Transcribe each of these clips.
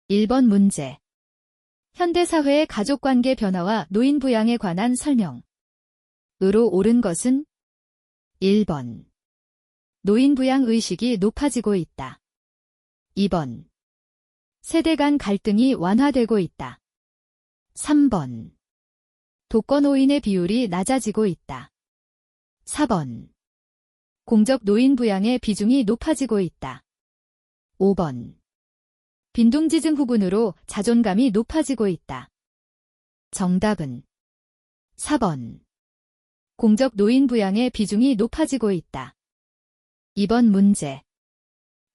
1번 문제. 현대사회의 가족관계 변화와 노인 부양에 관한 설명. 으로 옳은 것은 1번. 노인 부양 의식이 높아지고 있다. 2번. 세대 간 갈등이 완화되고 있다. 3번. 독거노인의 비율이 낮아지고 있다. 4번. 공적 노인 부양의 비중이 높아지고 있다. 5번. 빈둥지중 후군으로 자존감이 높아지고 있다. 정답은 4번. 공적 노인 부양의 비중이 높아지고 있다. 2번 문제.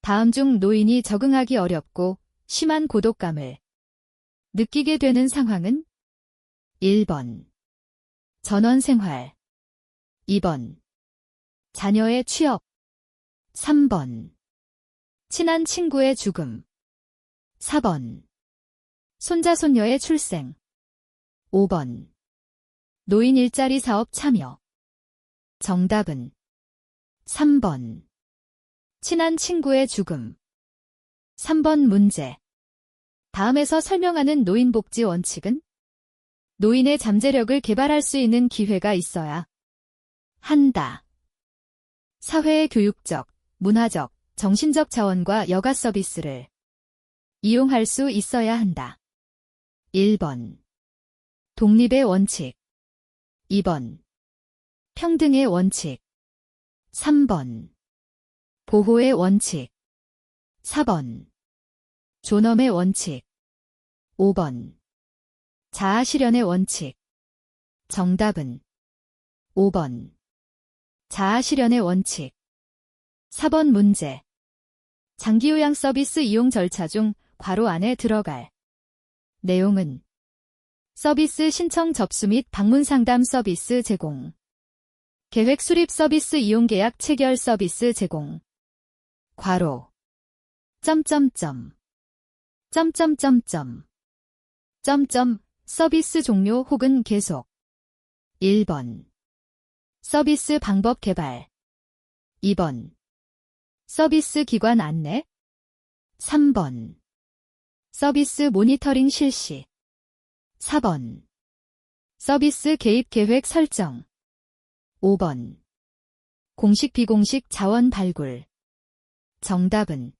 다음 중 노인이 적응하기 어렵고 심한 고독감을 느끼게 되는 상황은 1번. 전원생활. 2번. 자녀의 취업. 3번. 친한 친구의 죽음. 4번. 손자 손녀의 출생. 5번. 노인 일자리 사업 참여. 정답은 3번. 친한 친구의 죽음. 3번 문제. 다음에서 설명하는 노인복지 원칙은 노인의 잠재력을 개발할 수 있는 기회가 있어야 한다. 사회의 교육적, 문화적, 정신적 자원과 여가 서비스를 이용할 수 있어야 한다. 1번. 독립의 원칙. 2번. 평등의 원칙. 3번. 보호의 원칙. 4번. 존엄의 원칙. 5번. 자아실현의 원칙. 정답은 5번. 자아실현의 원칙. 4번 문제. 장기요양 서비스 이용 절차 중 괄호 안에 들어갈 내용은 서비스 신청 접수 및 방문 상담 서비스 제공, 계획 수립 서비스 이용 계약 체결 서비스 제공, 괄호, 서비스 종료 혹은 계속. 1번. 서비스 방법 개발. 2번. 서비스 기관 안내. 3번. 서비스 모니터링 실시. 4번. 서비스 개입 계획 설정. 5번. 공식 비공식 자원 발굴. 정답은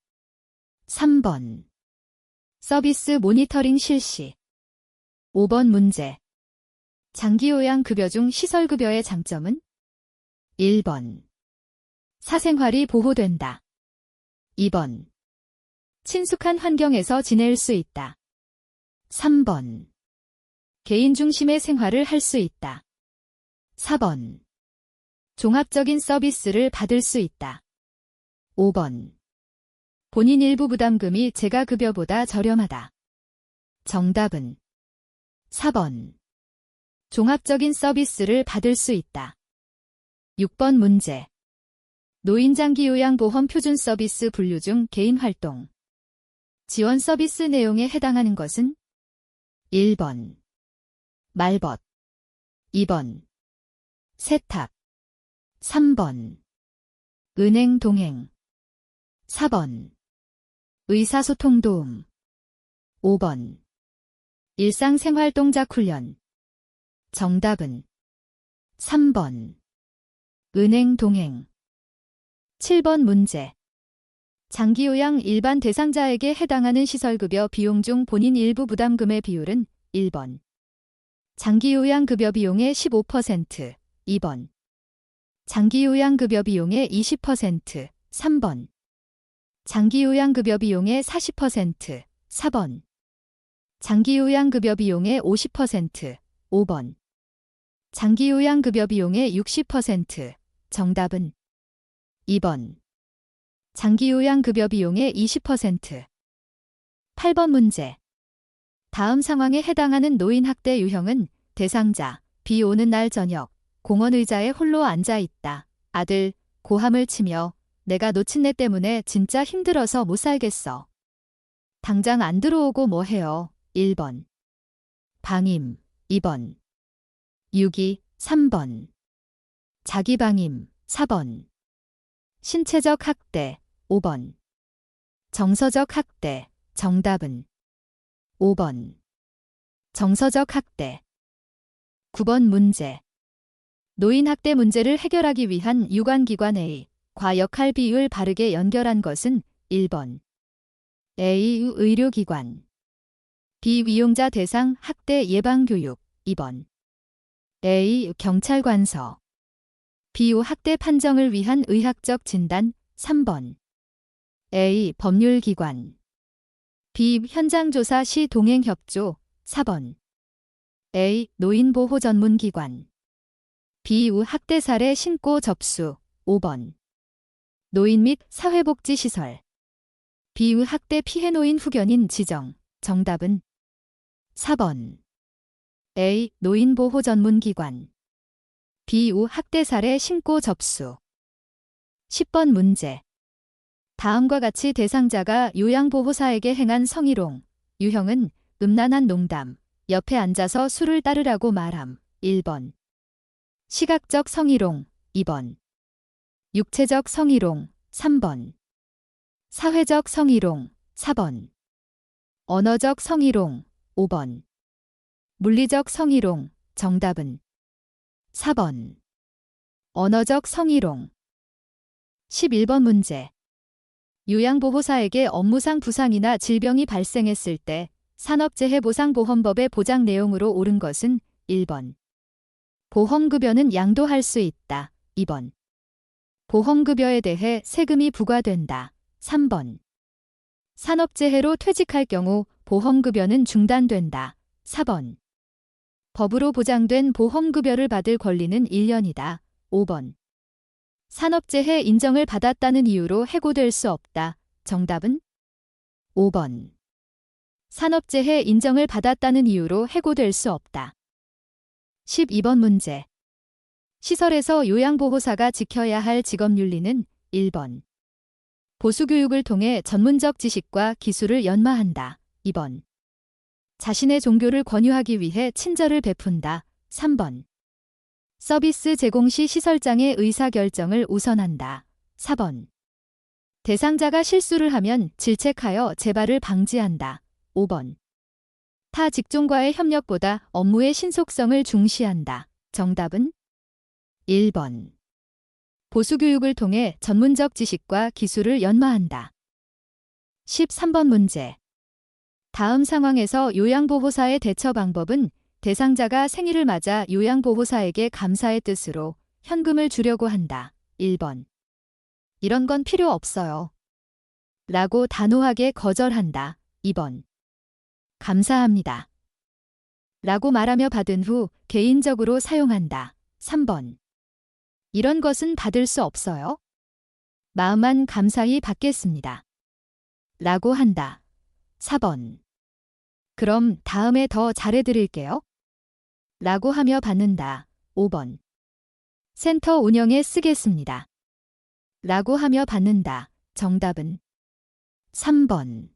3번. 서비스 모니터링 실시. 5번 문제. 장기요양급여 중 시설급여의 장점은 1번. 사생활이 보호된다. 2번. 친숙한 환경에서 지낼 수 있다. 3번. 개인 중심의 생활을 할 수 있다. 4번. 종합적인 서비스를 받을 수 있다. 5번. 본인 일부 부담금이 재가급여보다 저렴하다. 정답은 4번. 종합적인 서비스를 받을 수 있다. 6번 문제. 노인장기요양보험 표준 서비스 분류 중 개인활동 지원 서비스 내용에 해당하는 것은 1번. 말벗. 2번. 세탁. 3번. 은행 동행. 4번. 의사소통 도움. 5번. 일상생활 동작 훈련. 정답은 3번. 은행 동행. 7번 문제. 장기요양 일반 대상자에게 해당하는 시설급여 비용 중 본인 일부 부담금의 비율은 1번. 장기요양급여 비용의 15%, 2번. 장기요양급여 비용의 20%, 3번. 장기요양급여 비용의 40%, 4번. 장기요양급여 비용의 50%, 5번. 장기요양급여 비용의 60%, 정답은 2번. 장기요양급여 비용의 20%. 8번 문제. 다음 상황에 해당하는 노인학대 유형은 대상자, 비 오는 날 저녁, 공원 의자에 홀로 앉아 있다. 아들, 고함을 치며 내가 놓친 애 때문에 진짜 힘들어서 못 살겠어. 당장 안 들어오고 뭐 해요. 1번. 방임. 2번. 유기. 3번. 자기방임. 4번. 신체적 학대. 5번. 정서적 학대. 정답은 5번. 정서적 학대. 9번 문제. 노인 학대 문제를 해결하기 위한 유관기관 A, 과 역할 비율 바르게 연결한 것은 1번. A. 의료기관. B. 위용자 대상 학대 예방교육. 2번. A. 경찰관서. B. 학대 판정을 위한 의학적 진단. 3번. A. 법률기관. B. 현장조사 시 동행협조. 4번. A. 노인보호 전문기관. B. 학대 사례 신고 접수. 5번. 노인 및 사회복지시설. B. 학대 피해 노인 후견인 지정. 정답은 4번. A. 노인보호 전문기관. B. 학대 사례 신고 접수. 10번 문제. 다음과 같이 대상자가 요양보호사에게 행한 성희롱, 유형은 음란한 농담, 옆에 앉아서 술을 따르라고 말함. 1번. 시각적 성희롱. 2번. 육체적 성희롱. 3번. 사회적 성희롱. 4번. 언어적 성희롱. 5번. 물리적 성희롱. 정답은 4번. 언어적 성희롱. 11번 문제. 요양보호사에게 업무상 부상이나 질병이 발생했을 때 산업재해보상보험법의 보장 내용으로 옳은 것은 1번. 보험급여는 양도할 수 있다. 2번. 보험급여에 대해 세금이 부과된다. 3번. 산업재해로 퇴직할 경우 보험급여는 중단된다. 4번. 법으로 보장된 보험급여를 받을 권리는 1년이다. 5번. 산업재해 인정을 받았다는 이유로 해고될 수 없다. 정답은 5번. 산업재해 인정을 받았다는 이유로 해고될 수 없다. 12번 문제. 시설에서 요양보호사가 지켜야 할 직업윤리는 1번. 보수교육을 통해 전문적 지식과 기술을 연마한다. 2번. 자신의 종교를 권유하기 위해 친절을 베푼다. 3번. 서비스 제공 시 시설장의 의사결정을 우선한다. 4번. 대상자가 실수를 하면 질책하여 재발을 방지한다. 5번. 타 직종과의 협력보다 업무의 신속성을 중시한다. 정답은 1번. 보수교육을 통해 전문적 지식과 기술을 연마한다. 13번 문제. 다음 상황에서 요양보호사의 대처 방법은 대상자가 생일을 맞아 요양보호사에게 감사의 뜻으로 현금을 주려고 한다. 1번. 이런 건 필요 없어요. 라고 단호하게 거절한다. 2번. 감사합니다. 라고 말하며 받은 후 개인적으로 사용한다. 3번. 이런 것은 받을 수 없어요. 마음만 감사히 받겠습니다. 라고 한다. 4번. 그럼 다음에 더 잘해드릴게요. 라고 하며 받는다. 5번. 센터 운영에 쓰겠습니다. 라고 하며 받는다. 정답은 3번.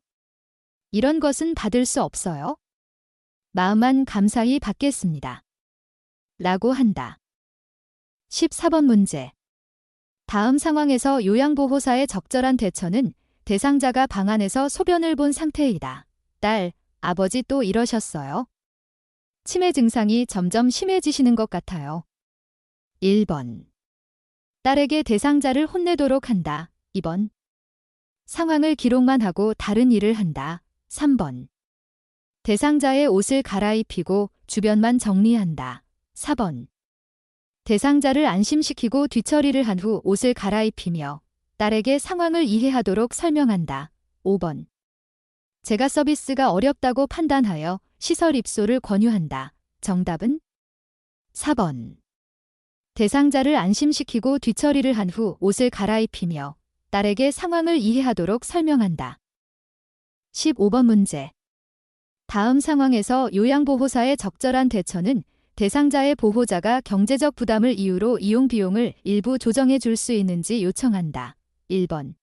이런 것은 받을 수 없어요. 마음만 감사히 받겠습니다. 라고 한다. 14번 문제. 다음 상황에서 요양보호사의 적절한 대처는 대상자가 방 안에서 소변을 본 상태이다. 딸, 아버지 또 이러셨어요? 치매 증상이 점점 심해지시는 것 같아요. 1번. 딸에게 대상자를 혼내도록 한다. 2번. 상황을 기록만 하고 다른 일을 한다. 3번. 대상자의 옷을 갈아입히고 주변만 정리한다. 4번. 대상자를 안심시키고 뒤처리를 한 후 옷을 갈아입히며 딸에게 상황을 이해하도록 설명한다. 5번. 재가 서비스가 어렵다고 판단하여 시설 입소를 권유한다. 정답은 4번. 대상자를 안심시키고 뒤처리를 한 후 옷을 갈아입히며 딸에게 상황을 이해하도록 설명한다. 15번 문제. 다음 상황에서 요양보호사의 적절한 대처는 대상자의 보호자가 경제적 부담을 이유로 이용 비용을 일부 조정해 줄 수 있는지 요청한다. 1번.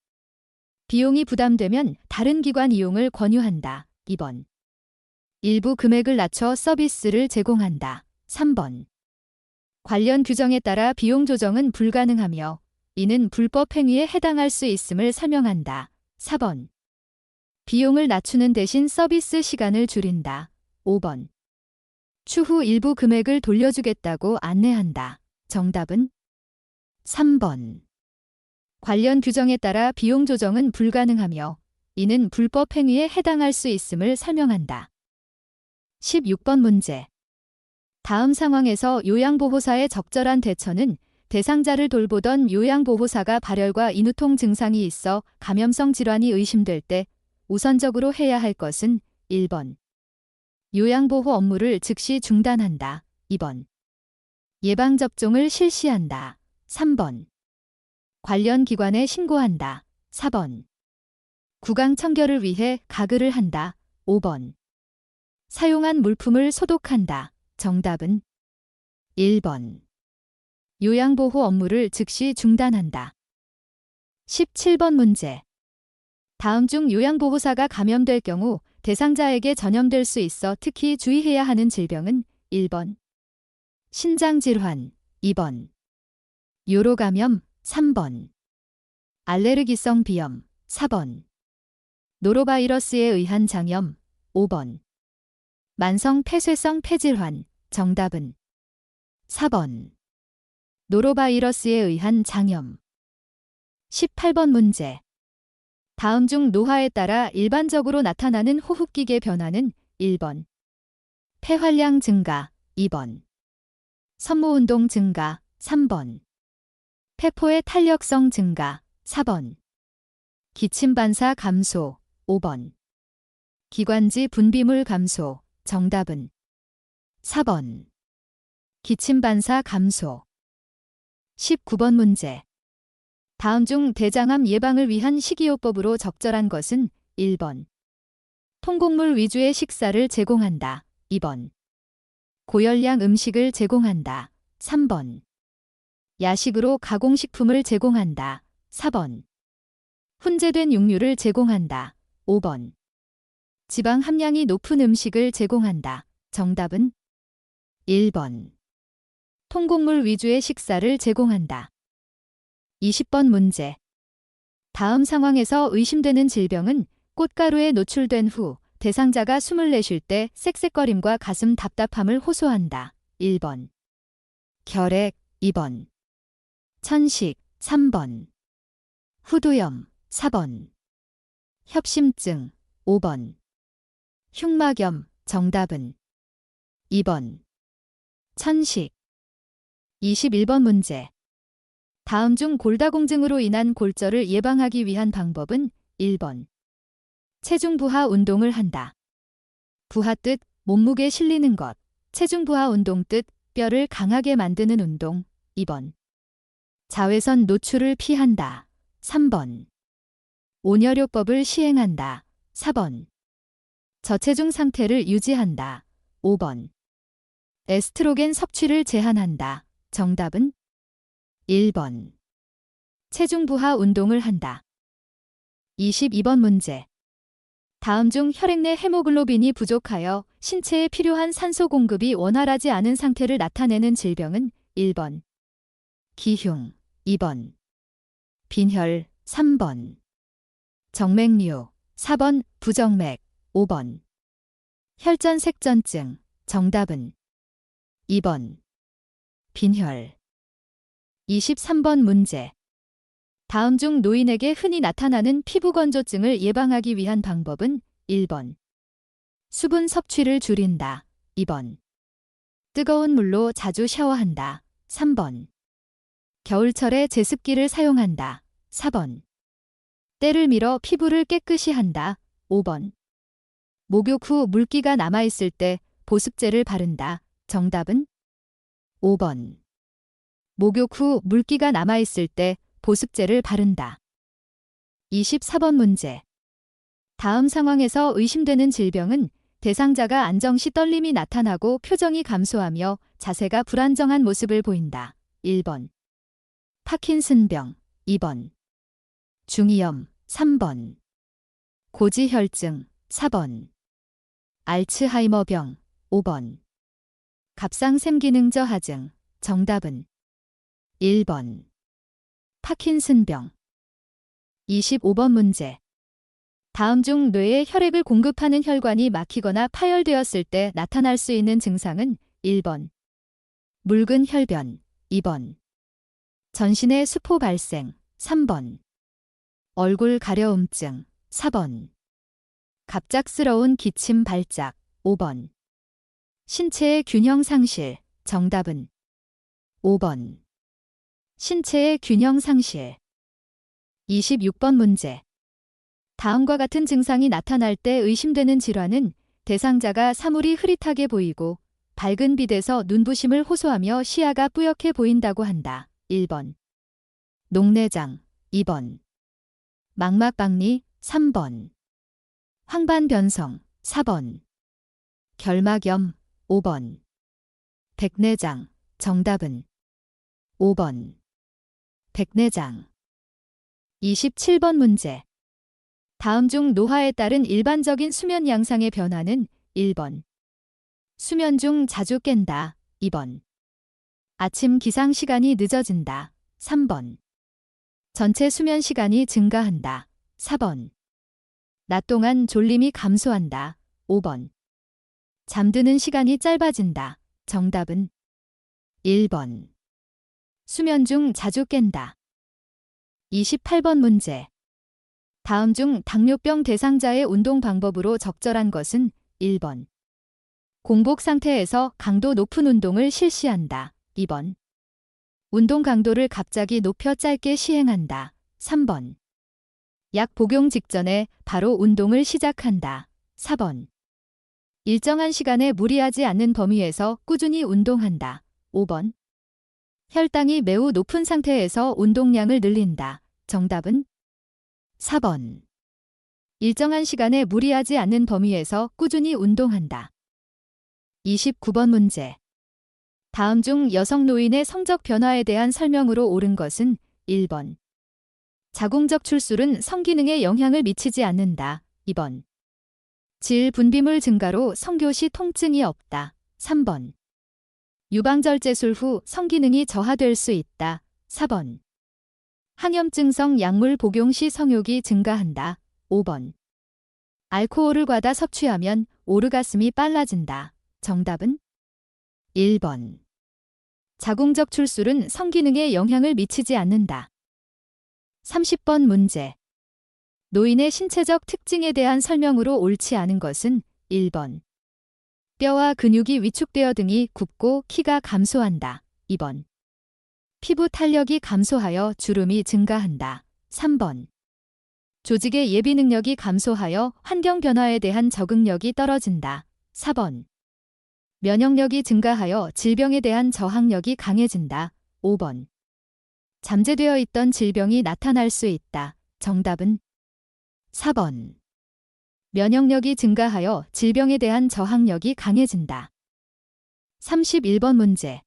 비용이 부담되면 다른 기관 이용을 권유한다. 2번. 일부 금액을 낮춰 서비스를 제공한다. 3번. 관련 규정에 따라 비용 조정은 불가능하며 이는 불법 행위에 해당할 수 있음을 설명한다. 4번. 비용을 낮추는 대신 서비스 시간을 줄인다. 5번. 추후 일부 금액을 돌려주겠다고 안내한다. 정답은 3번. 관련 규정에 따라 비용 조정은 불가능하며 이는 불법 행위에 해당할 수 있음을 설명한다. 16번 문제. 다음 상황에서 요양보호사의 적절한 대처는 대상자를 돌보던 요양보호사가 발열과 인후통 증상이 있어 감염성 질환이 의심될 때 우선적으로 해야 할 것은 1번. 요양보호 업무를 즉시 중단한다. 2번. 예방접종을 실시한다. 3번. 관련 기관에 신고한다. 4번. 구강 청결을 위해 가글을 한다. 5번. 사용한 물품을 소독한다. 정답은 1번. 요양보호 업무를 즉시 중단한다. 17번 문제. 다음 중 요양보호사가 감염될 경우 대상자에게 전염될 수 있어 특히 주의해야 하는 질병은 1번. 신장질환, 2번. 요로감염, 3번. 알레르기성 비염, 4번. 노로바이러스에 의한 장염, 5번. 만성 폐쇄성 폐질환, 정답은 4번. 노로바이러스에 의한 장염. 18번 문제. 다음 중 노화에 따라 일반적으로 나타나는 호흡기계 변화는 1번. 폐활량 증가, 2번. 섬모운동 증가, 3번. 폐포의 탄력성 증가, 4번. 기침 반사 감소, 5번. 기관지 분비물 감소, 정답은 4번. 기침 반사 감소. 19번 문제. 다음 중 대장암 예방을 위한 식이요법으로 적절한 것은 1번. 통곡물 위주의 식사를 제공한다. 2번. 고열량 음식을 제공한다. 3번. 야식으로 가공식품을 제공한다. 4번. 훈제된 육류를 제공한다. 5번. 지방 함량이 높은 음식을 제공한다. 정답은 1번. 통곡물 위주의 식사를 제공한다. 20번 문제. 다음 상황에서 의심되는 질병은 꽃가루에 노출된 후 대상자가 숨을 내쉴 때 쌕쌕거림과 가슴 답답함을 호소한다. 1번. 결핵, 2번. 천식, 3번. 후두염, 4번. 협심증, 5번. 흉막염, 정답은 2번. 천식. 21번 문제. 다음 중 골다공증으로 인한 골절을 예방하기 위한 방법은 1번. 체중 부하 운동을 한다. 부하 뜻 몸무게 실리는 것. 체중 부하 운동 뜻 뼈를 강하게 만드는 운동. 2번. 자외선 노출을 피한다. 3번. 온열요법을 시행한다. 4번. 저체중 상태를 유지한다. 5번. 에스트로겐 섭취를 제한한다. 정답은 1번. 체중 부하 운동을 한다. 22번 문제. 다음 중 혈액 내 헤모글로빈이 부족하여 신체에 필요한 산소 공급이 원활하지 않은 상태를 나타내는 질병은 1번. 기흉, 2번. 빈혈, 3번. 정맥류, 4번. 부정맥, 5번. 혈전색전증, 정답은 2번. 빈혈. 23번 문제. 다음 중 노인에게 흔히 나타나는 피부 건조증을 예방하기 위한 방법은 1번. 수분 섭취를 줄인다. 2번. 뜨거운 물로 자주 샤워한다. 3번. 겨울철에 제습기를 사용한다. 4번. 때를 밀어 피부를 깨끗이 한다. 5번. 목욕 후 물기가 남아있을 때 보습제를 바른다. 정답은 5번. 목욕 후 물기가 남아있을 때 보습제를 바른다. 24번 문제. 다음 상황에서 의심되는 질병은 대상자가 안정 시 떨림이 나타나고 표정이 감소하며 자세가 불안정한 모습을 보인다. 1번. 파킨슨병, 2번. 중이염, 3번. 고지혈증, 4번. 알츠하이머병, 5번. 갑상샘 기능 저하증, 정답은 1번. 파킨슨병. 25번 문제. 다음 중 뇌에 혈액을 공급하는 혈관이 막히거나 파열되었을 때 나타날 수 있는 증상은 1번. 묽은 혈변, 2번. 전신의 수포 발생, 3번. 얼굴 가려움증, 4번. 갑작스러운 기침 발작, 5번. 신체의 균형 상실, 정답은 5번. 신체의 균형 상실. 26번 문제. 다음과 같은 증상이 나타날 때 의심되는 질환은 대상자가 사물이 흐릿하게 보이고 밝은 빛에서 눈부심을 호소하며 시야가 뿌옇게 보인다고 한다. 1번. 녹내장, 2번. 망막박리, 3번. 황반변성, 4번. 결막염, 5번. 백내장, 정답은 5번. 백내장. 27번 문제. 다음 중 노화에 따른 일반적인 수면 양상의 변화는 1번. 수면 중 자주 깬다. 2번. 아침 기상 시간이 늦어진다. 3번. 전체 수면 시간이 증가한다. 4번. 낮 동안 졸림이 감소한다. 5번. 잠드는 시간이 짧아진다. 정답은 1번. 수면 중 자주 깬다. 28번 문제. 다음 중 당뇨병 대상자의 운동 방법으로 적절한 것은 1번. 공복 상태에서 강도 높은 운동을 실시한다. 2번. 운동 강도를 갑자기 높여 짧게 시행한다. 3번. 약 복용 직전에 바로 운동을 시작한다. 4번. 일정한 시간에 무리하지 않는 범위에서 꾸준히 운동한다. 5번. 혈당이 매우 높은 상태에서 운동량을 늘린다. 정답은 4번. 일정한 시간에 무리하지 않는 범위에서 꾸준히 운동한다. 29번 문제. 다음 중 여성 노인의 성적 변화에 대한 설명으로 옳은 것은 1번. 자궁적 출술은 성기능에 영향을 미치지 않는다. 2번. 질 분비물 증가로 성교시 통증이 없다. 3번. 유방절제술 후 성기능이 저하될 수 있다. 4번. 항염증성 약물 복용 시 성욕이 증가한다. 5번. 알코올을 과다 섭취하면 오르가슴이 빨라진다. 정답은 1번. 자궁적 출술은 성기능에 영향을 미치지 않는다. 30번 문제. 노인의 신체적 특징에 대한 설명으로 옳지 않은 것은 1번. 뼈와 근육이 위축되어 등이 굽고 키가 감소한다. 2번. 피부 탄력이 감소하여 주름이 증가한다. 3번. 조직의 예비 능력이 감소하여 환경 변화에 대한 적응력이 떨어진다. 4번. 면역력이 증가하여 질병에 대한 저항력이 강해진다. 5번. 잠재되어 있던 질병이 나타날 수 있다. 정답은 4번. 면역력이 증가하여 질병에 대한 저항력이 강해진다. 31번 문제.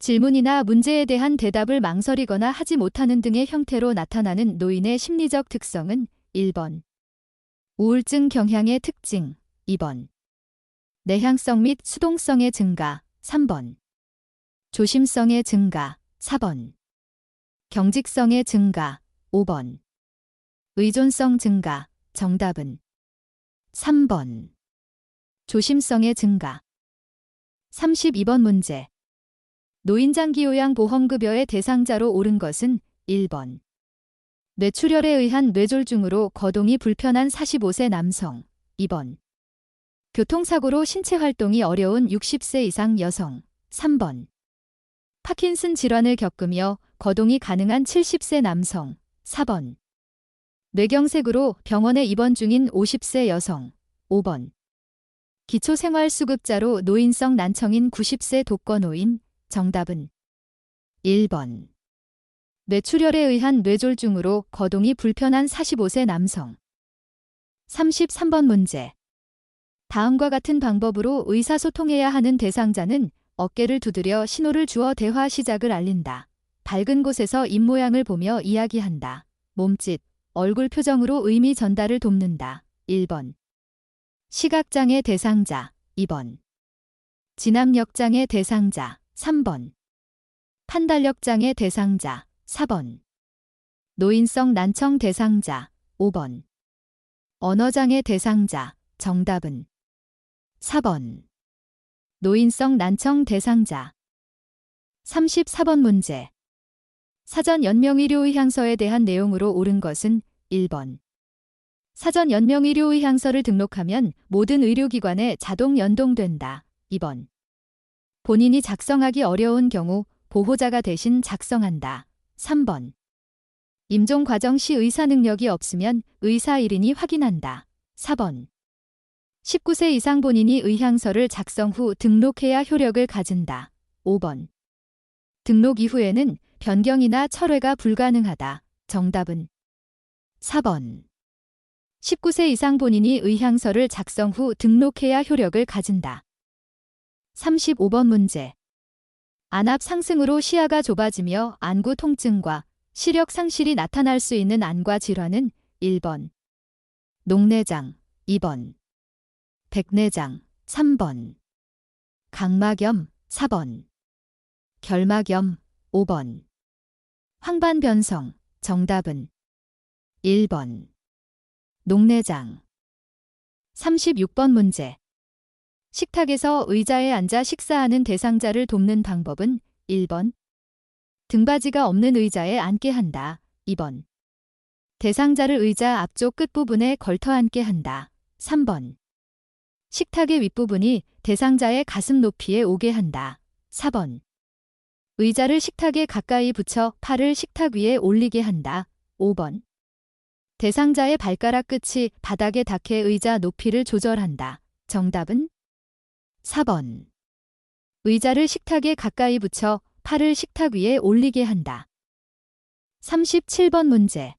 질문이나 문제에 대한 대답을 망설이거나 하지 못하는 등의 형태로 나타나는 노인의 심리적 특성은 1번. 우울증 경향의 특징. 2번. 내향성 및 수동성의 증가. 3번. 조심성의 증가. 4번. 경직성의 증가. 5번. 의존성 증가. 정답은 3번. 조심성의 증가. 32번 문제. 노인장기요양보험급여의 대상자로 옳은 것은 1번. 뇌출혈에 의한 뇌졸중으로 거동이 불편한 45세 남성. 2번. 교통사고로 신체활동이 어려운 60세 이상 여성. 3번. 파킨슨 질환을 겪으며 거동이 가능한 70세 남성. 4번. 뇌경색으로 병원에 입원 중인 50세 여성. 5번. 기초생활수급자로 노인성 난청인 90세 독거노인. 정답은 1번. 뇌출혈에 의한 뇌졸중으로 거동이 불편한 45세 남성. 33번 문제. 다음과 같은 방법으로 의사소통해야 하는 대상자는 어깨를 두드려 신호를 주어 대화 시작을 알린다. 밝은 곳에서 입모양을 보며 이야기한다. 몸짓, 얼굴 표정으로 의미 전달을 돕는다. 1번. 시각장애 대상자. 2번. 지남력장애 대상자. 3번. 판단력장애 대상자. 4번. 노인성 난청 대상자. 5번. 언어장애 대상자. 정답은 4번. 노인성 난청 대상자. 34번 문제. 사전 연명의료의향서에 대한 내용으로 옳은 것은 1번. 사전 연명의료의향서를 등록하면 모든 의료기관에 자동 연동된다. 2번. 본인이 작성하기 어려운 경우 보호자가 대신 작성한다. 3번. 임종 과정 시 의사 능력이 없으면 의사 1인이 확인한다. 4번. 19세 이상 본인이 의향서를 작성 후 등록해야 효력을 가진다. 5번. 등록 이후에는 변경이나 철회가 불가능하다. 정답은 4번. 19세 이상 본인이 의향서를 작성 후 등록해야 효력을 가진다. 35번 문제. 안압 상승으로 시야가 좁아지며 안구 통증과 시력 상실이 나타날 수 있는 안과 질환은 1번. 녹내장. 2번. 백내장. 3번. 각막염. 4번. 결막염. 5번. 황반변성. 정답은 1번. 녹내장. 36번 문제. 식탁에서 의자에 앉아 식사하는 대상자를 돕는 방법은 1번. 등받이가 없는 의자에 앉게 한다. 2번. 대상자를 의자 앞쪽 끝부분에 걸터 앉게 한다. 3번. 식탁의 윗부분이 대상자의 가슴 높이에 오게 한다. 4번. 의자를 식탁에 가까이 붙여 팔을 식탁 위에 올리게 한다. 5번. 대상자의 발가락 끝이 바닥에 닿게 의자 높이를 조절한다. 정답은 4번. 의자를 식탁에 가까이 붙여 팔을 식탁 위에 올리게 한다. 37번 문제.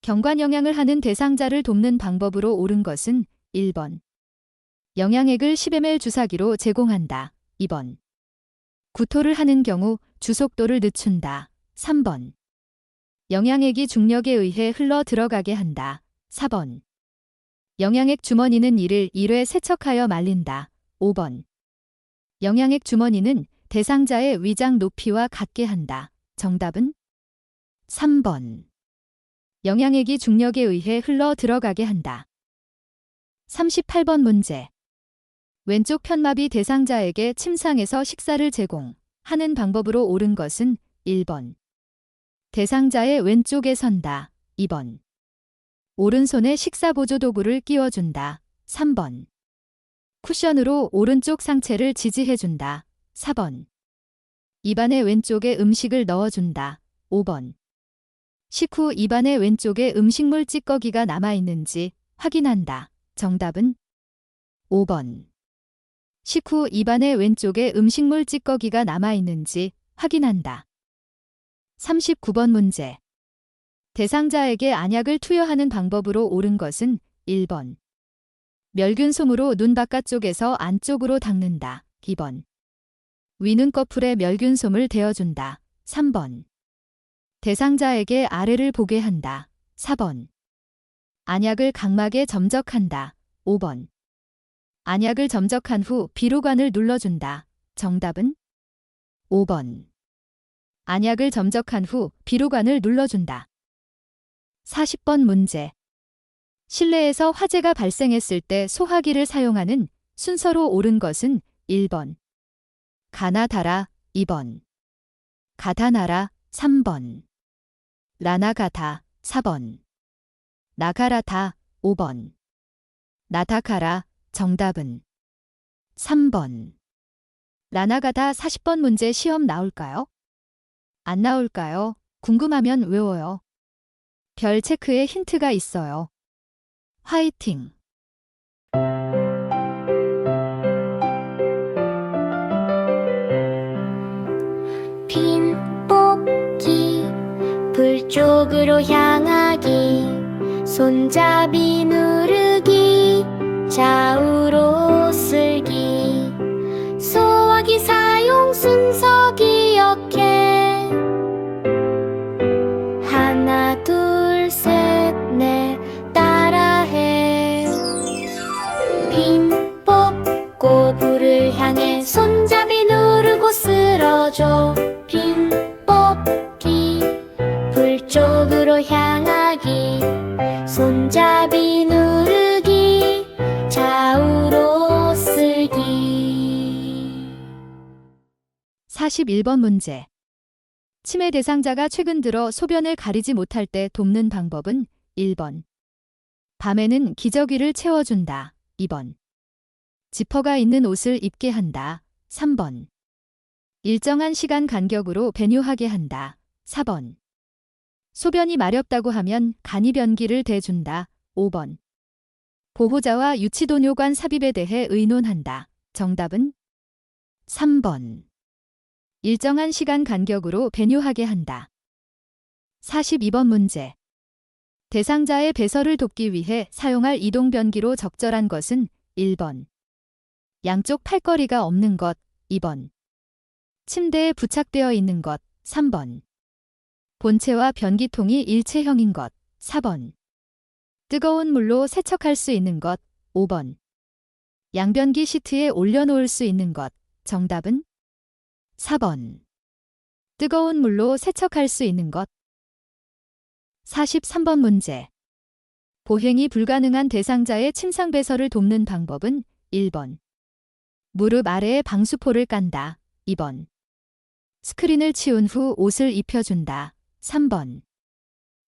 경관영양을 하는 대상자를 돕는 방법으로 옳은 것은 1번. 영양액을 10ml 주사기로 제공한다. 2번. 구토를 하는 경우 주속도를 늦춘다. 3번. 영양액이 중력에 의해 흘러 들어가게 한다. 4번. 영양액 주머니는 이를 1회 세척하여 말린다. 5번. 영양액 주머니는 대상자의 위장 높이와 같게 한다. 정답은 3번. 영양액이 중력에 의해 흘러 들어가게 한다. 38번 문제. 왼쪽 편마비 대상자에게 침상에서 식사를 제공하는 방법으로 옳은 것은 1번. 대상자의 왼쪽에 선다. 2번. 오른손에 식사 보조 도구를 끼워준다. 3번. 쿠션으로 오른쪽 상체를 지지해준다. 4번. 입안의 왼쪽에 음식을 넣어준다. 5번. 식후 입안의 왼쪽에 음식물 찌꺼기가 남아있는지 확인한다. 정답은 5번. 식후 입안의 왼쪽에 음식물 찌꺼기가 남아있는지 확인한다. 39번 문제. 대상자에게 안약을 투여하는 방법으로 옳은 것은 1번. 멸균솜으로 눈 바깥쪽에서 안쪽으로 닦는다. 2번. 위눈꺼풀에 멸균솜을 대어준다. 3번. 대상자에게 아래를 보게 한다. 4번. 안약을 각막에 점적한다. 5번. 안약을 점적한 후 비루관을 눌러준다. 정답은 5번. 안약을 점적한 후 비루관을 눌러준다. 40번 문제. 실내에서 화재가 발생했을 때 소화기를 사용하는 순서로 옳은 것은 1번. 가나다라. 2번. 가다나라. 3번. 라나가타. 4번. 나가라타. 5번. 나타카라. 정답은 3번. 라나가다. 40번 문제 시험 나올까요? 안 나올까요? 궁금하면 외워요. 별 체크에 힌트가 있어요. 화이팅! 빈 뽑기 불 쪽으로 향하기 손잡이 누르기 좌우로 쓸기 소화기 사용 순서 기억해 하나 둘 셋 넷 따라해 빈 뽑고 불을 향해 손잡이 누르고 쓸어줘 빈 뽑기 불 쪽으로 향하기 손잡이 누르고 41번 문제. 치매 대상자가 최근 들어 소변을 가리지 못할 때 돕는 방법은 1번. 밤에는 기저귀를 채워준다. 2번. 지퍼가 있는 옷을 입게 한다. 3번. 일정한 시간 간격으로 배뇨하게 한다. 4번. 소변이 마렵다고 하면 간이변기를 대준다. 5번. 보호자와 유치도뇨관 삽입에 대해 의논한다. 정답은 3번. 일정한 시간 간격으로 배뇨하게 한다. 42번 문제. 대상자의 배설을 돕기 위해 사용할 이동변기로 적절한 것은 1번. 양쪽 팔걸이가 없는 것. 2번. 침대에 부착되어 있는 것. 3번. 본체와 변기통이 일체형인 것. 4번. 뜨거운 물로 세척할 수 있는 것. 5번. 양변기 시트에 올려놓을 수 있는 것. 정답은 4번. 뜨거운 물로 세척할 수 있는 것. 43번 문제. 보행이 불가능한 대상자의 침상 배설을 돕는 방법은 1번. 무릎 아래에 방수포를 깐다. 2번. 스크린을 치운 후 옷을 입혀준다. 3번.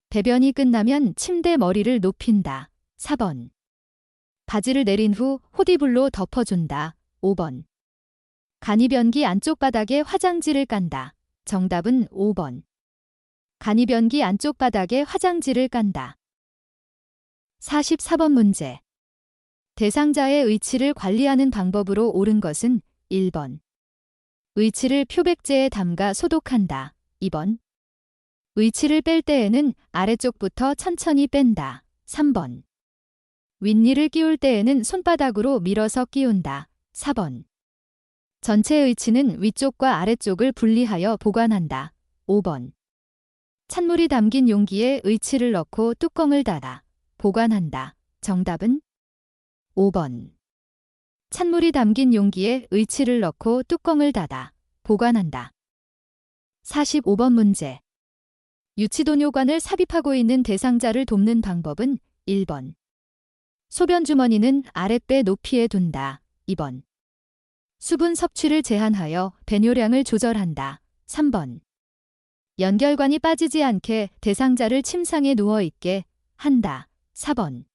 배변이 끝나면 침대 머리를 높인다. 4번. 바지를 내린 후 호디불로 덮어준다. 5번. 간이변기 안쪽 바닥에 화장지를 깐다. 정답은 5번. 간이변기 안쪽 바닥에 화장지를 깐다. 44번 문제. 대상자의 의치를 관리하는 방법으로 옳은 것은 1번. 의치를 표백제에 담가 소독한다. 2번. 의치를 뺄 때에는 아래쪽부터 천천히 뺀다. 3번. 윗니를 끼울 때에는 손바닥으로 밀어서 끼운다. 4번. 전체 의치는 위쪽과 아래쪽을 분리하여 보관한다. 5번. 찬물이 담긴 용기에 의치를 넣고 뚜껑을 닫아 보관한다. 정답은 5번. 찬물이 담긴 용기에 의치를 넣고 뚜껑을 닫아 보관한다. 45번 문제. 유치도뇨관을 삽입하고 있는 대상자를 돕는 방법은 1번. 소변 주머니는 아랫배 높이에 둔다. 2번. 수분 섭취를 제한하여 배뇨량을 조절한다. 3번. 연결관이 빠지지 않게 대상자를 침상에 누워있게 한다. 4번.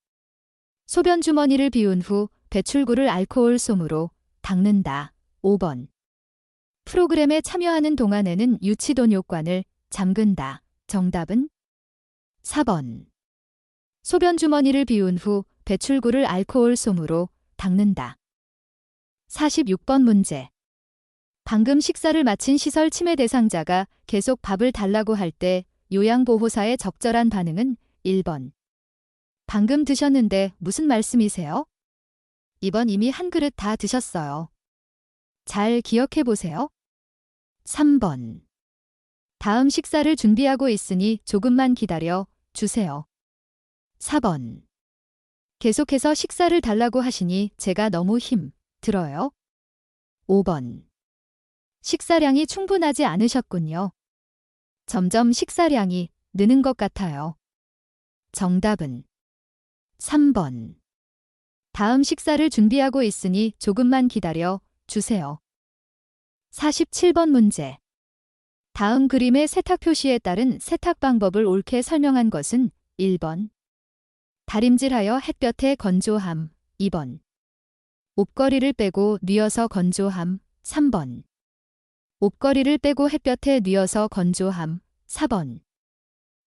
소변 주머니를 비운 후 배출구를 알코올 솜으로 닦는다. 5번. 프로그램에 참여하는 동안에는 유치도뇨관을 잠근다. 정답은 4번. 소변 주머니를 비운 후 배출구를 알코올 솜으로 닦는다. 46번 문제. 방금 식사를 마친 시설 치매 대상자가 계속 밥을 달라고 할 때 요양보호사의 적절한 반응은 1번. 방금 드셨는데 무슨 말씀이세요? 2번. 이미 한 그릇 다 드셨어요. 잘 기억해 보세요. 3번. 다음 식사를 준비하고 있으니 조금만 기다려 주세요. 4번. 계속해서 식사를 달라고 하시니 제가 너무 힘 들어요. 5번. 식사량이 충분하지 않으셨군요. 점점 식사량이 느는 것 같아요. 정답은 3번. 다음 식사를 준비하고 있으니 조금만 기다려 주세요. 47번 문제. 다음 그림의 세탁 표시에 따른 세탁 방법을 옳게 설명한 것은 1번. 다림질하여 햇볕에 건조함. 2번. 옷걸이를 빼고 뉘어서 건조함. 3번. 옷걸이를 빼고 햇볕에 뉘어서 건조함. 4번.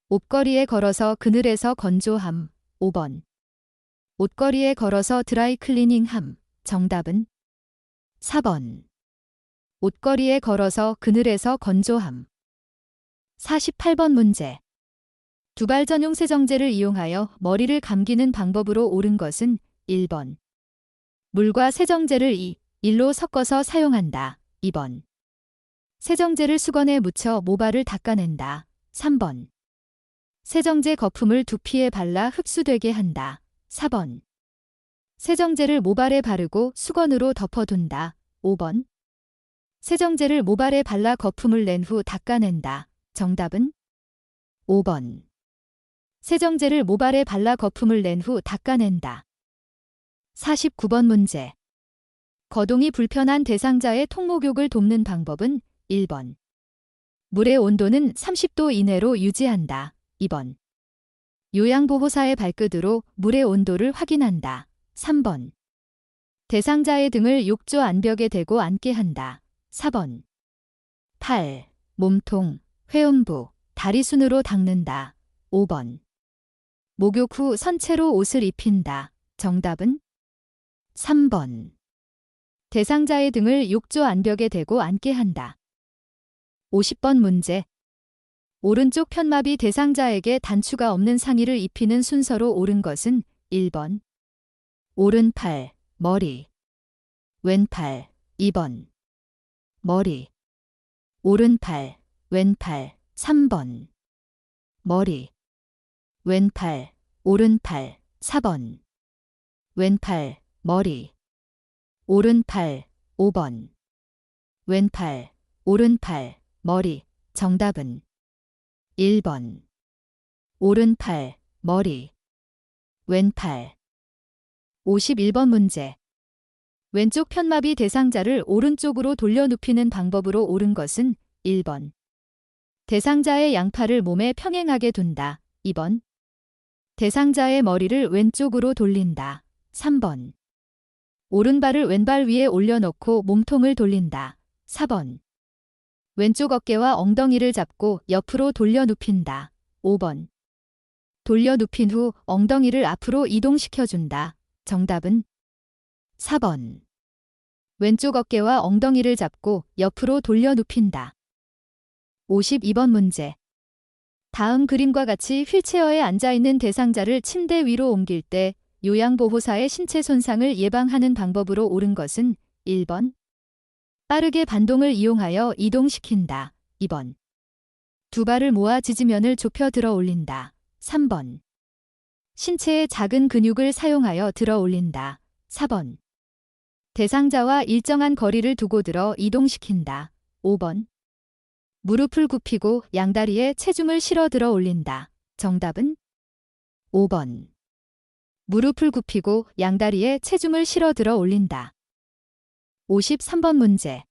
옷걸이에 걸어서 그늘에서 건조함. 5번. 옷걸이에 걸어서 드라이 클리닝함. 정답은 4번. 옷걸이에 걸어서 그늘에서 건조함. 48번 문제. 두발 전용 세정제를 이용하여 머리를 감기는 방법으로 옳은 것은 1번. 물과 세정제를 1로 섞어서 사용한다. 2번. 세정제를 수건에 묻혀 모발을 닦아낸다. 3번. 세정제 거품을 두피에 발라 흡수되게 한다. 4번. 세정제를 모발에 바르고 수건으로 덮어둔다. 5번. 세정제를 모발에 발라 거품을 낸 후 닦아낸다. 정답은 5번. 세정제를 모발에 발라 거품을 낸 후 닦아낸다. 49번 문제. 거동이 불편한 대상자의 통목욕을 돕는 방법은 1번. 물의 온도는 30도 이내로 유지한다. 2번. 요양보호사의 발끝으로 물의 온도를 확인한다. 3번. 대상자의 등을 욕조 안벽에 대고 앉게 한다. 4번. 팔, 몸통, 회음부, 다리순으로 닦는다. 5번. 목욕 후 선체로 옷을 입힌다. 정답은 3번. 대상자의 등을 욕조 안벽에 대고 앉게 한다. 50번 문제. 오른쪽 편마비 대상자에게 단추가 없는 상의를 입히는 순서로 옳은 것은 1번. 오른팔, 머리. 왼팔, 2번. 머리. 오른팔, 왼팔, 3번. 머리. 왼팔, 오른팔, 4번. 왼팔, 머리. 오른팔, 5번. 왼팔, 오른팔, 머리. 정답은 1번. 오른팔, 머리. 왼팔. 51번 문제. 왼쪽 편마비 대상자를 오른쪽으로 돌려 눕히는 방법으로 옳은 것은 1번. 대상자의 양팔을 몸에 평행하게 둔다. 2번. 대상자의 머리를 왼쪽으로 돌린다. 3번. 오른발을 왼발 위에 올려놓고 몸통을 돌린다. 4번. 왼쪽 어깨와 엉덩이를 잡고 옆으로 돌려 눕힌다. 5번. 돌려 눕힌 후 엉덩이를 앞으로 이동시켜준다. 정답은 4번. 왼쪽 어깨와 엉덩이를 잡고 옆으로 돌려 눕힌다. 52번 문제. 다음 그림과 같이 휠체어에 앉아있는 대상자를 침대 위로 옮길 때 요양보호사의 신체 손상을 예방하는 방법으로 옳은 것은 1번. 빠르게 반동을 이용하여 이동시킨다. 2번. 두 발을 모아 지지면을 좁혀 들어 올린다. 3번. 신체의 작은 근육을 사용하여 들어 올린다. 4번. 대상자와 일정한 거리를 두고 들어 이동시킨다. 5번. 무릎을 굽히고 양다리에 체중을 실어 들어 올린다. 정답은 5번. 무릎을 굽히고 양다리에 체중을 실어 들어 올린다. 53번 문제.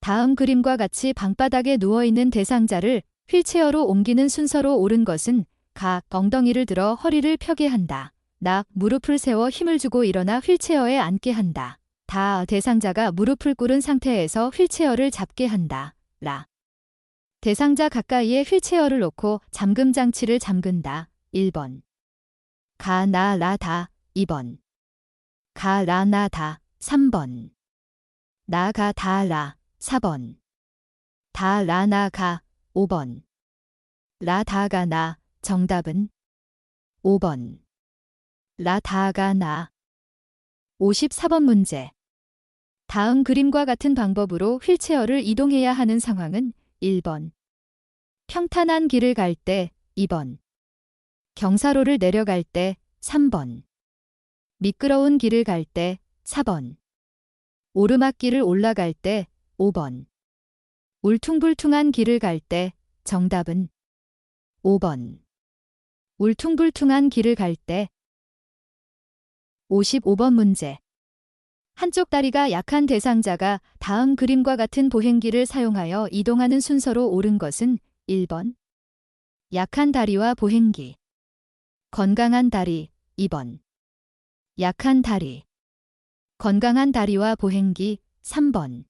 다음 그림과 같이 방바닥에 누워있는 대상자를 휠체어로 옮기는 순서로 옳은 것은 가, 엉덩이를 들어 허리를 펴게 한다. 나, 무릎을 세워 힘을 주고 일어나 휠체어에 앉게 한다. 다, 대상자가 무릎을 꿇은 상태에서 휠체어를 잡게 한다. 라. 대상자 가까이에 휠체어를 놓고 잠금 장치를 잠근다. 1번. 가, 나, 라, 다. 2번. 가, 라, 나, 다. 3번. 나, 가, 다, 라. 4번. 다, 라, 나, 가. 5번. 라, 다, 가, 나. 정답은 5번. 라, 다, 가, 나. 54번 문제. 다음 그림과 같은 방법으로 휠체어를 이동해야 하는 상황은 1번. 평탄한 길을 갈 때 2번. 경사로를 내려갈 때 3번. 미끄러운 길을 갈 때 4번. 오르막길을 올라갈 때 5번. 울퉁불퉁한 길을 갈 때 정답은 5번. 울퉁불퉁한 길을 갈 때. 55번 문제. 한쪽 다리가 약한 대상자가 다음 그림과 같은 보행기를 사용하여 이동하는 순서로 옳은 것은 1번. 약한 다리와 보행기. 건강한 다리. 2번. 약한 다리. 건강한 다리와 보행기. 3번.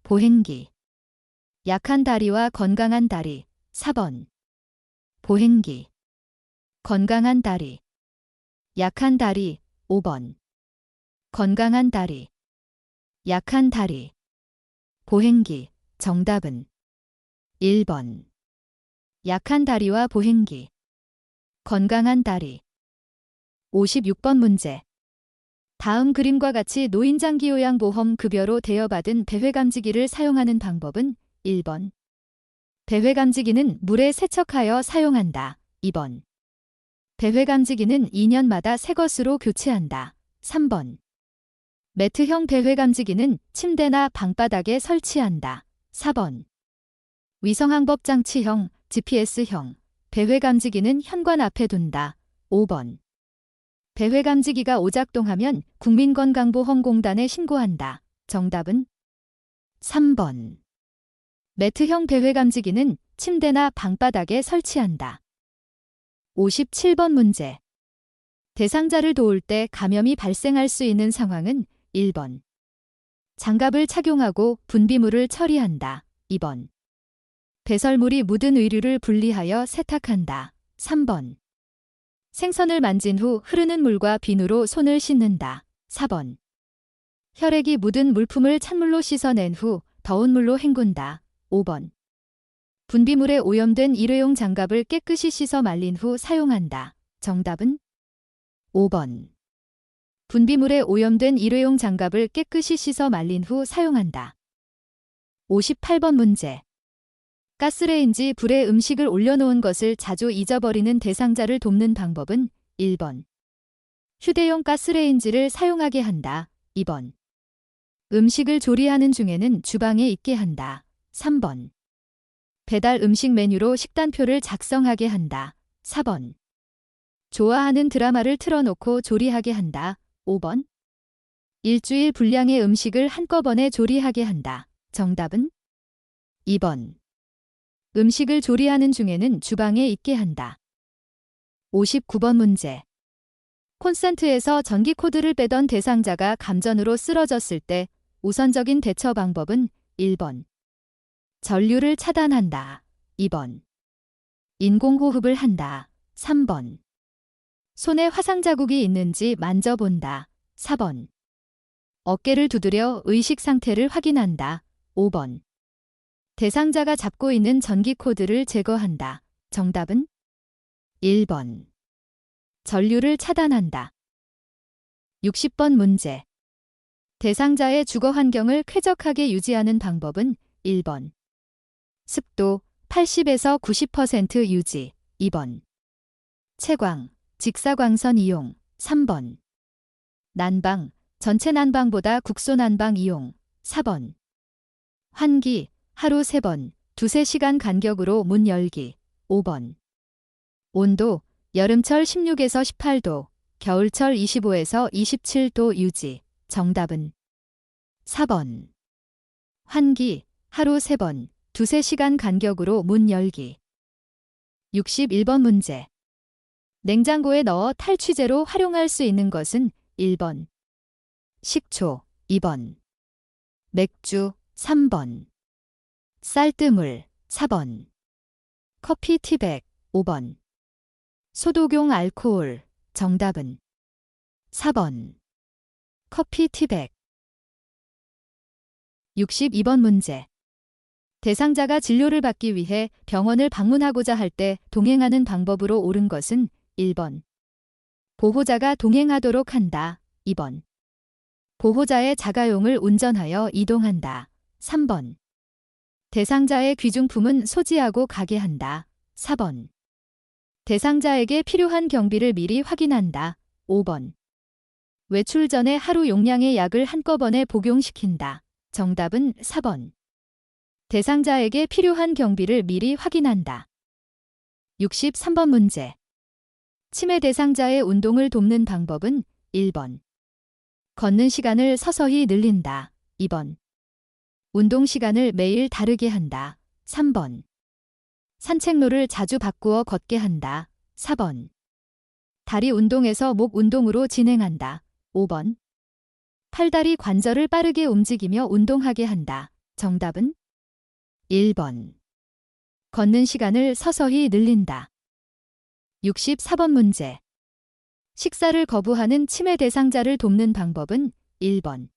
보행기. 약한 다리와 건강한 다리. 4번. 보행기. 건강한 다리. 약한 다리. 5번. 건강한 다리. 약한 다리. 보행기. 정답은 1번. 약한 다리와 보행기. 건강한 다리. 56번 문제. 다음 그림과 같이 노인장기요양보험 급여로 대여받은 배회감지기를 사용하는 방법은 1번. 배회감지기는 물에 세척하여 사용한다. 2번. 배회감지기는 2년마다 새 것으로 교체한다. 3번. 매트형 배회감지기는 침대나 방바닥에 설치한다. 4번. 위성항법 장치형, GPS형, 배회감지기는 현관 앞에 둔다. 5번. 배회감지기가 오작동하면 국민건강보험공단에 신고한다. 정답은 3번. 매트형 배회감지기는 침대나 방바닥에 설치한다. 57번 문제. 대상자를 도울 때 감염이 발생할 수 있는 상황은 1번. 장갑을 착용하고 분비물을 처리한다. 2번. 배설물이 묻은 의류를 분리하여 세탁한다. 3번. 생선을 만진 후 흐르는 물과 비누로 손을 씻는다. 4번. 혈액이 묻은 물품을 찬물로 씻어낸 후 더운 물로 헹군다. 5번. 분비물에 오염된 일회용 장갑을 깨끗이 씻어 말린 후 사용한다. 정답은 5번. 분비물에 오염된 일회용 장갑을 깨끗이 씻어 말린 후 사용한다. 58번 문제. 가스레인지 불에 음식을 올려놓은 것을 자주 잊어버리는 대상자를 돕는 방법은 1번. 휴대용 가스레인지를 사용하게 한다. 2번. 음식을 조리하는 중에는 주방에 있게 한다. 3번. 배달 음식 메뉴로 식단표를 작성하게 한다. 4번. 좋아하는 드라마를 틀어놓고 조리하게 한다. 5번. 일주일 분량의 음식을 한꺼번에 조리하게 한다. 정답은 2번. 음식을 조리하는 중에는 주방에 있게 한다. 59번 문제. 콘센트에서 전기 코드를 빼던 대상자가 감전으로 쓰러졌을 때 우선적인 대처 방법은 1번. 전류를 차단한다. 2번. 인공호흡을 한다. 3번. 손에 화상 자국이 있는지 만져본다. 4번. 어깨를 두드려 의식 상태를 확인한다. 5번. 대상자가 잡고 있는 전기 코드를 제거한다. 정답은 1번. 전류를 차단한다. 60번 문제. 대상자의 주거 환경을 쾌적하게 유지하는 방법은 1번. 습도 80에서 90% 유지. 2번. 채광, 직사광선 이용. 3번. 난방, 전체 난방보다 국소 난방 이용. 4번. 환기, 하루 3번, 2~3시간 간격으로 문 열기. 5번. 온도, 여름철 16에서 18도, 겨울철 25에서 27도 유지. 정답은 4번. 환기, 하루 3번, 2~3시간 간격으로 문 열기. 61번 문제. 냉장고에 넣어 탈취제로 활용할 수 있는 것은 1번. 식초. 2번. 맥주. 3번. 쌀뜨물. 4번. 커피 티백. 5번. 소독용 알코올. 정답은 4번. 커피 티백. 62번 문제. 대상자가 진료를 받기 위해 병원을 방문하고자 할 때 동행하는 방법으로 옳은 것은 1번. 보호자가 동행하도록 한다. 2번. 보호자의 자가용을 운전하여 이동한다. 3번. 대상자의 귀중품은 소지하고 가게 한다. 4번. 대상자에게 필요한 경비를 미리 확인한다. 5번. 외출 전에 하루 용량의 약을 한꺼번에 복용시킨다. 정답은 4번. 대상자에게 필요한 경비를 미리 확인한다. 63번 문제. 치매 대상자의 운동을 돕는 방법은 1번. 걷는 시간을 서서히 늘린다. 2번. 운동 시간을 매일 다르게 한다. 3번. 산책로를 자주 바꾸어 걷게 한다. 4번. 다리 운동에서 목 운동으로 진행한다. 5번. 팔다리 관절을 빠르게 움직이며 운동하게 한다. 정답은 1번. 걷는 시간을 서서히 늘린다. 64번 문제. 식사를 거부하는 치매 대상자를 돕는 방법은 1번.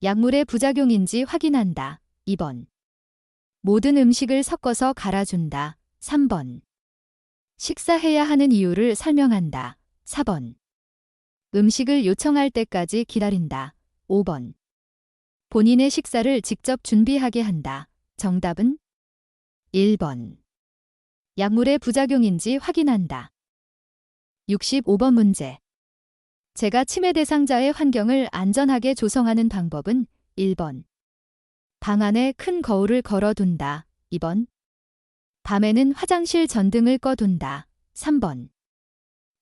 약물의 부작용인지 확인한다. 2번. 모든 음식을 섞어서 갈아준다. 3번. 식사해야 하는 이유를 설명한다. 4번. 음식을 요청할 때까지 기다린다. 5번. 본인의 식사를 직접 준비하게 한다. 정답은 1번. 약물의 부작용인지 확인한다. 65번 문제. 제가 치매 대상자의 환경을 안전하게 조성하는 방법은 1번. 방 안에 큰 거울을 걸어둔다. 2번. 밤에는 화장실 전등을 꺼둔다. 3번.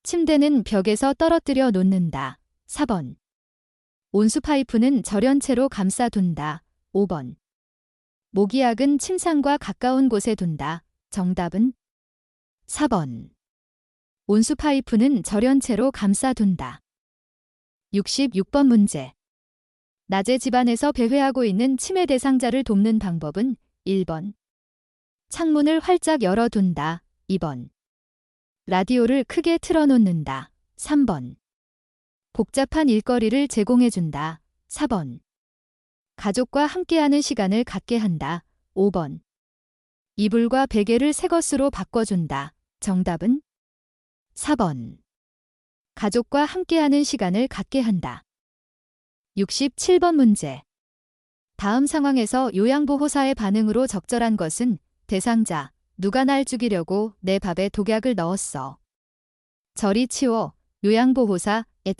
침대는 벽에서 떨어뜨려 놓는다. 4번. 온수 파이프는 절연체로 감싸둔다. 5번. 모기약은 침상과 가까운 곳에 둔다. 정답은 4번. 온수 파이프는 절연체로 감싸둔다. 66번 문제. 낮에 집안에서 배회하고 있는 치매 대상자를 돕는 방법은 1번. 창문을 활짝 열어둔다. 2번. 라디오를 크게 틀어놓는다. 3번. 복잡한 일거리를 제공해준다. 4번. 가족과 함께하는 시간을 갖게 한다. 5번. 이불과 베개를 새 것으로 바꿔준다. 정답은 4번. 가족과 함께하는 시간을 갖게 한다. 67번 문제. 다음 상황에서 요양보호사의 반응으로 적절한 것은 대상자, 누가 날 죽이려고 내 밥에 독약을 넣었어. 저리 치워. 요양보호사 에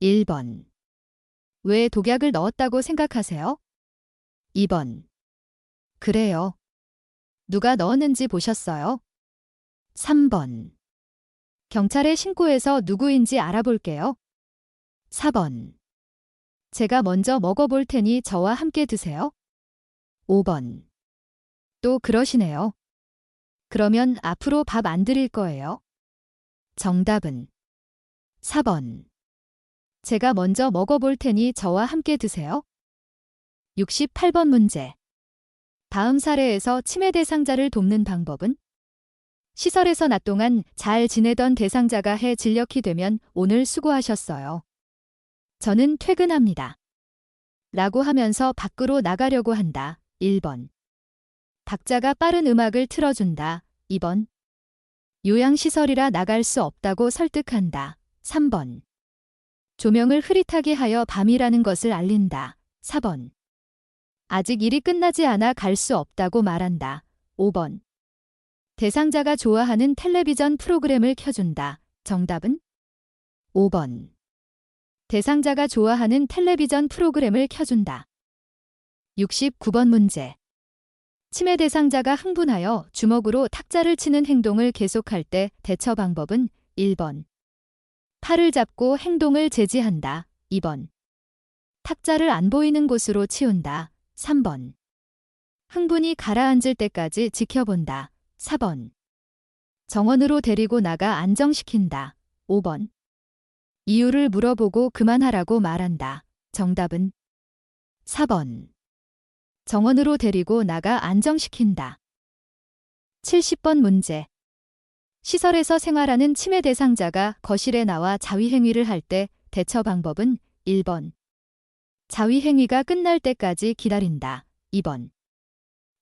1번. 왜 독약을 넣었다고 생각하세요? 2번. 그래요. 누가 넣었는지 보셨어요? 3번. 경찰에 신고해서 누구인지 알아볼게요. 4번. 제가 먼저 먹어볼 테니 저와 함께 드세요. 5번. 또 그러시네요. 그러면 앞으로 밥 안 드릴 거예요. 정답은 4번. 제가 먼저 먹어볼 테니 저와 함께 드세요. 68번 문제. 다음 사례에서 치매 대상자를 돕는 방법은? 시설에서 낮 동안 잘 지내던 대상자가 해 진력이 되면 오늘 수고하셨어요. 저는 퇴근합니다. 라고 하면서 밖으로 나가려고 한다. 1번. 박자가 빠른 음악을 틀어준다. 2번. 요양시설이라 나갈 수 없다고 설득한다. 3번. 조명을 흐릿하게 하여 밤이라는 것을 알린다. 4번. 아직 일이 끝나지 않아 갈 수 없다고 말한다. 5번. 대상자가 좋아하는 텔레비전 프로그램을 켜준다. 정답은 5번. 대상자가 좋아하는 텔레비전 프로그램을 켜준다. 69번 문제. 치매 대상자가 흥분하여 주먹으로 탁자를 치는 행동을 계속할 때 대처 방법은 1번. 팔을 잡고 행동을 제지한다. 2번. 탁자를 안 보이는 곳으로 치운다. 3번. 흥분이 가라앉을 때까지 지켜본다. 4번. 정원으로 데리고 나가 안정시킨다. 5번. 이유를 물어보고 그만하라고 말한다. 정답은 4번. 정원으로 데리고 나가 안정시킨다. 70번 문제. 시설에서 생활하는 치매 대상자가 거실에 나와 자위행위를 할 때 대처 방법은 1번. 자위행위가 끝날 때까지 기다린다. 2번.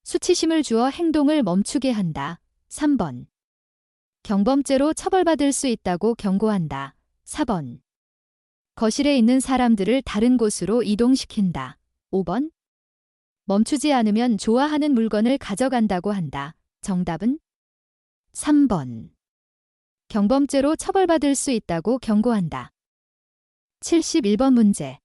수치심을 주어 행동을 멈추게 한다. 3번. 경범죄로 처벌받을 수 있다고 경고한다. 4번. 거실에 있는 사람들을 다른 곳으로 이동시킨다. 5번. 멈추지 않으면 좋아하는 물건을 가져간다고 한다. 정답은 3번. 경범죄로 처벌받을 수 있다고 경고한다. 71번 문제.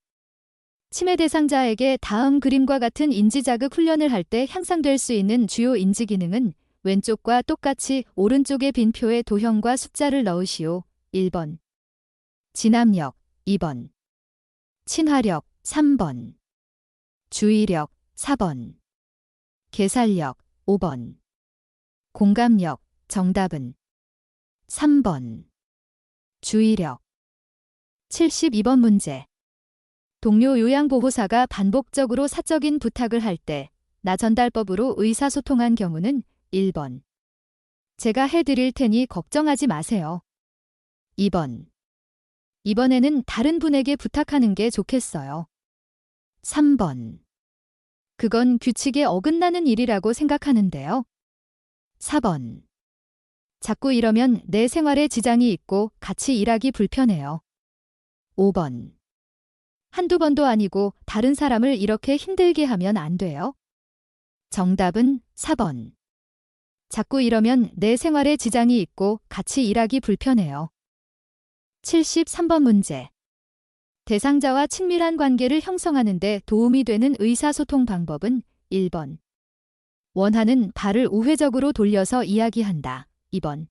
치매 대상자에게 다음 그림과 같은 인지자극 훈련을 할 때 향상될 수 있는 주요 인지기능은 왼쪽과 똑같이 오른쪽의 빈표에 도형과 숫자를 넣으시오. 1번. 진압력 2번. 친화력 3번. 주의력 4번. 계산력 5번. 공감력 정답은 3번. 주의력. 72번 문제. 동료 요양보호사가 반복적으로 사적인 부탁을 할 때 나 전달법으로 의사소통한 경우는 1번. 제가 해드릴 테니 걱정하지 마세요. 2번. 이번에는 다른 분에게 부탁하는 게 좋겠어요. 3번. 그건 규칙에 어긋나는 일이라고 생각하는데요. 4번. 자꾸 이러면 내 생활에 지장이 있고 같이 일하기 불편해요. 5번. 한두 번도 아니고 다른 사람을 이렇게 힘들게 하면 안 돼요. 정답은 4번. 자꾸 이러면 내 생활에 지장이 있고 같이 일하기 불편해요. 73번 문제. 대상자와 친밀한 관계를 형성하는 데 도움이 되는 의사소통 방법은 1번. 원하는 바를 우회적으로 돌려서 이야기한다. 2번.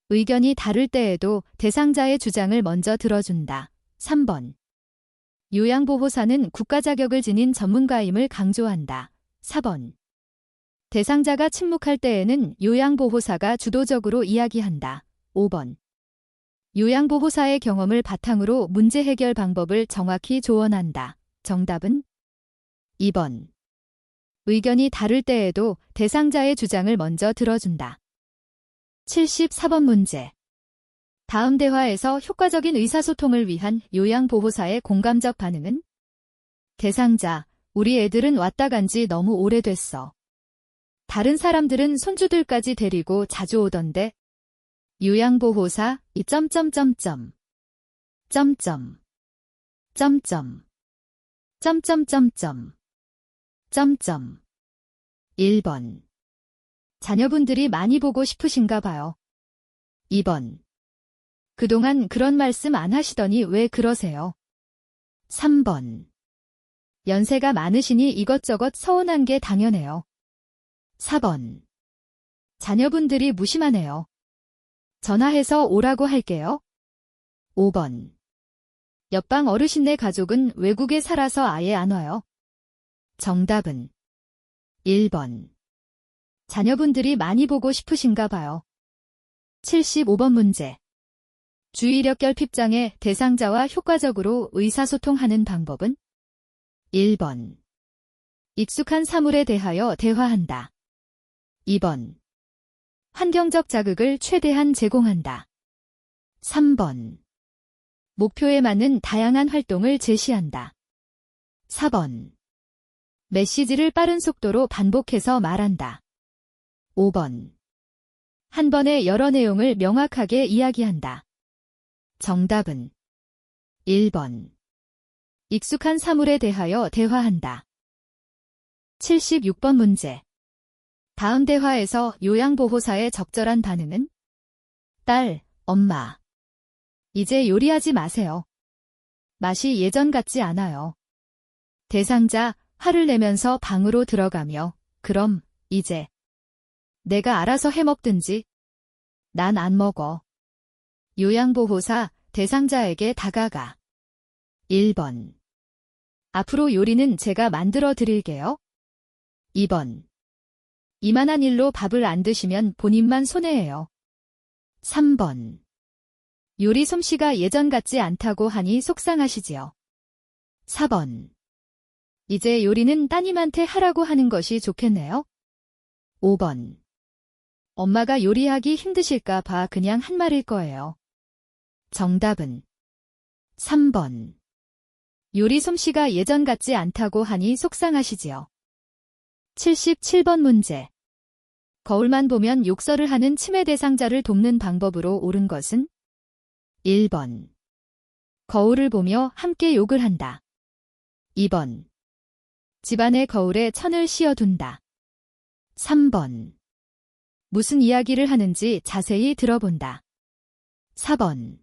의견이 다를 때에도 대상자의 주장을 먼저 들어준다. 3번. 요양보호사는 국가 자격을 지닌 전문가임을 강조한다. 4번. 대상자가 침묵할 때에는 요양보호사가 주도적으로 이야기한다. 5번. 요양보호사의 경험을 바탕으로 문제 해결 방법을 정확히 조언한다. 정답은 2번. 의견이 다를 때에도 대상자의 주장을 먼저 들어준다. 74번 문제. 다음 대화에서 효과적인 의사소통을 위한 요양보호사의 공감적 반응은? 대상자, 우리 애들은 왔다 간지 너무 오래됐어. 다른 사람들은 손주들까지 데리고 자주 오던데. 요양보호사, 점점점점. 점점. 점점. 점점점점. 점점. 1번. 자녀분들이 많이 보고 싶으신가 봐요. 2번. 그동안 그런 말씀 안 하시더니 왜 그러세요? 3번. 연세가 많으시니 이것저것 서운한 게 당연해요. 4번. 자녀분들이 무심하네요. 전화해서 오라고 할게요. 5번. 옆방 어르신네 가족은 외국에 살아서 아예 안 와요. 정답은 1번. 자녀분들이 많이 보고 싶으신가 봐요. 75번 문제. 주의력 결핍장애 대상자와 효과적으로 의사소통하는 방법은? 1번. 익숙한 사물에 대하여 대화한다. 2번. 환경적 자극을 최대한 제공한다. 3번. 목표에 맞는 다양한 활동을 제시한다. 4번. 메시지를 빠른 속도로 반복해서 말한다. 5번. 한 번에 여러 내용을 명확하게 이야기한다. 정답은 1번. 익숙한 사물에 대하여 대화한다. 76번 문제. 다음 대화에서 요양보호사의 적절한 반응은? 딸, 엄마. 이제 요리하지 마세요. 맛이 예전 같지 않아요. 대상자, 화를 내면서 방으로 들어가며, 그럼, 이제. 내가 알아서 해먹든지. 난 안 먹어. 요양보호사, 대상자에게 다가가. 1번. 앞으로 요리는 제가 만들어 드릴게요. 2번. 이만한 일로 밥을 안 드시면 본인만 손해예요. 3번. 요리 솜씨가 예전 같지 않다고 하니 속상하시지요. 4번. 이제 요리는 따님한테 하라고 하는 것이 좋겠네요. 5번. 엄마가 요리하기 힘드실까 봐 그냥 한 말일 거예요. 정답은 3번. 요리 솜씨가 예전 같지 않다고 하니 속상하시지요. 77번 문제. 거울만 보면 욕설을 하는 치매 대상자를 돕는 방법으로 옳은 것은? 1번. 거울을 보며 함께 욕을 한다. 2번. 집안의 거울에 천을 씌워둔다. 3번. 무슨 이야기를 하는지 자세히 들어본다. 4번.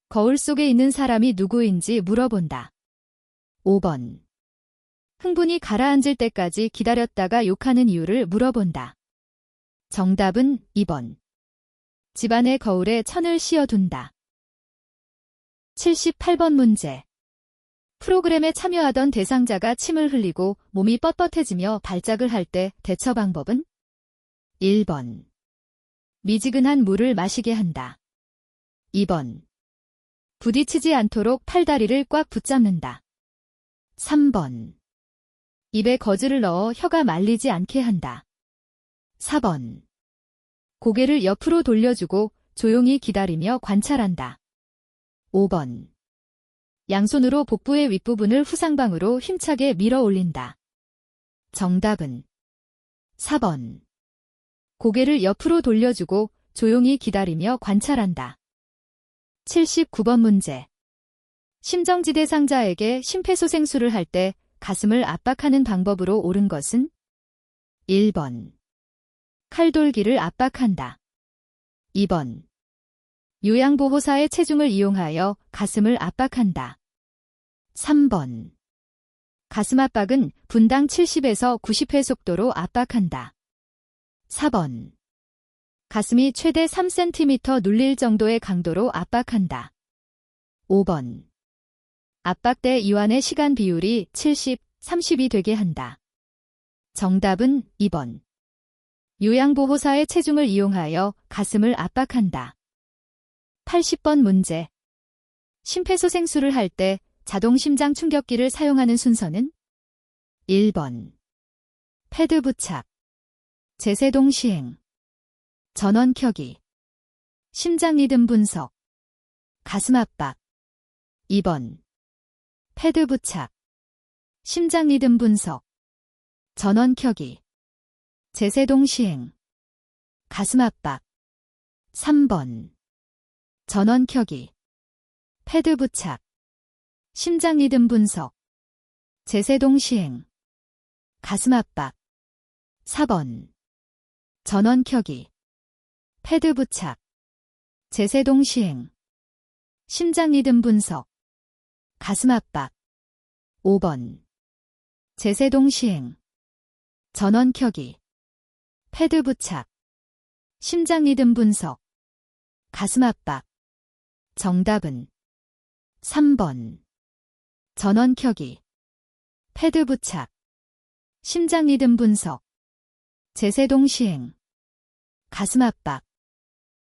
거울 속에 있는 사람이 누구인지 물어본다. 5번. 흥분이 가라앉을 때까지 기다렸다가 욕하는 이유를 물어본다. 정답은 2번. 집안의 거울에 천을 씌워둔다. 78번 문제. 프로그램에 참여하던 대상자가 침을 흘리고 몸이 뻣뻣해지며 발작을 할 때 대처 방법은? 1번. 미지근한 물을 마시게 한다. 2번. 부딪히지 않도록 팔다리를 꽉 붙잡는다. 3번. 입에 거즈를 넣어 혀가 말리지 않게 한다. 4번. 고개를 옆으로 돌려주고 조용히 기다리며 관찰한다. 5번. 양손으로 복부의 윗부분을 후상방으로 힘차게 밀어 올린다. 정답은 4번. 고개를 옆으로 돌려주고 조용히 기다리며 관찰한다. 79번 문제. 심정지 대상자에게 심폐소생술을 할 때 가슴을 압박하는 방법으로 옳은 것은? 1번. 칼돌기를 압박한다. 2번. 요양보호사의 체중을 이용하여 가슴을 압박한다. 3번. 가슴 압박은 분당 70에서 90회 속도로 압박한다. 4번. 가슴이 최대 3cm 눌릴 정도의 강도로 압박한다. 5번. 압박대 이완의 시간 비율이 70, 30이 되게 한다. 정답은 2번. 요양보호사의 체중을 이용하여 가슴을 압박한다. 80번 문제. 심폐소생술을 할 때 자동 심장 충격기를 사용하는 순서는 1번. 패드 부착, 제세동 시행, 전원 켜기, 심장 리듬 분석, 가슴 압박. 2번. 패드 부착, 심장 리듬 분석, 전원 켜기, 제세동 시행, 가슴 압박. 3번. 전원 켜기, 패드 부착, 심장 리듬 분석, 제세동 시행, 가슴 압박. 4번. 전원 켜기, 패드 부착, 제세동 시행, 심장 리듬 분석, 가슴 압박. 5번. 제세동 시행, 전원 켜기, 패드 부착, 심장 리듬 분석, 가슴 압박. 정답은 3번. 전원 켜기, 패드 부착, 심장 리듬 분석, 제세동 시행, 가슴 압박.